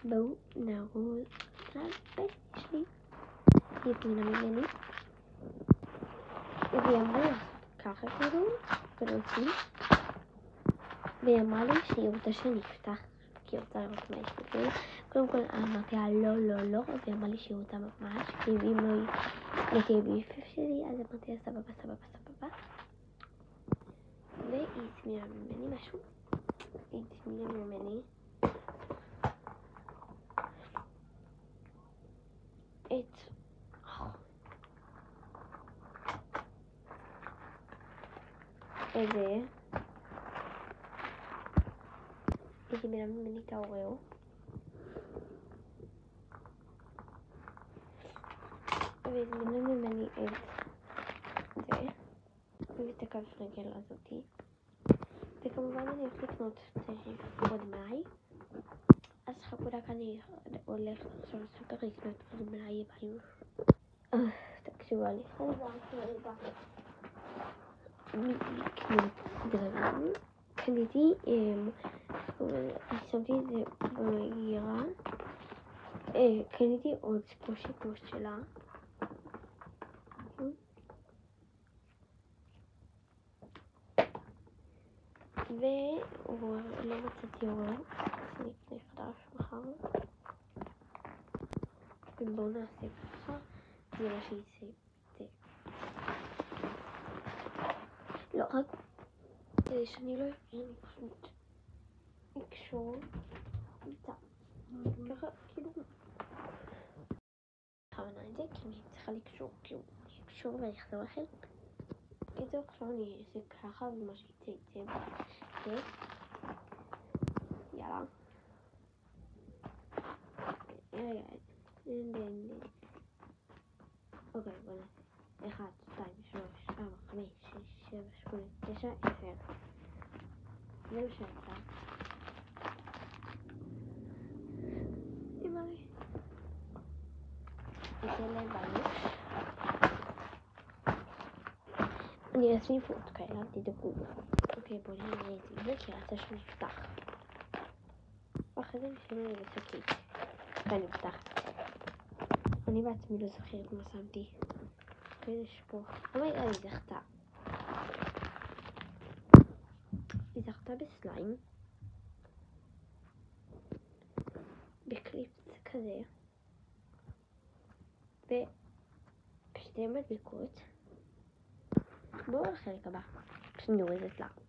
בואו נערוז לבית שלי. היא פנינה ממני. והיא אמרה לי ככה כאילו, ולהוציא. והיא אמרה לי שהיא רוצה שנפתח, כי היא רוצה לראות מה יש בפנים. קודם כל אמרתי לה לא, והיא אמרה לי שהיא רוצה ממש, ואם לא היא תהיה ביפיף שלי, אז אמרתי לה סבבה. והיא הזמינה ממני משהו. היא הזמינה ממני היא הזמינה ממני את האוריאו. והזמינה ממני את זה. ואת הכף רגל הזאתי. וכמובן אני הולכת לקנות עוד מלאי. אז חכו דקה, אני הולך עכשיו לסופר לקנות עוד מלאי בליוש. תקשיבו, אני קניתי, שמתי את זה במגירה. קניתי עוד פושי שלה. ולא מצאתי אורל, אז אני אקנה חדש מחר. ובואו נעשה ככה, זה מה שיצא. לא, רק שאני לא אבין, אני פשוט אקשור איתה. ככה, כאילו... בכוונה את זה, כי אני צריכה לקשור, כאילו, לקשור ולחזור לכם. איזה עכשיו אני אעשה ככה, ומה שיצא יצא. יאללה. רגע, אוקיי, בוא נעשה 1, 2, 3, 4, 5, 6, 7, 8, 9, 10. זה מה שיצא. אמא לי. ניתן להם בלוש. אני אשים פוטקה, אל תדאגו. אוקיי, בואו נראה את זה, כי רצה שנפתח. ואחרי זה נשאר לי לשקית. ואני פתח. אני בעצמי לא זוכרת מה שמתי. יש פה. אומייגאד, היא זכתה. היא זכתה בסליים. בקליפס כזה. ושתי מדבקות. בואו לחלק הבא. כשנראו איזה סליים.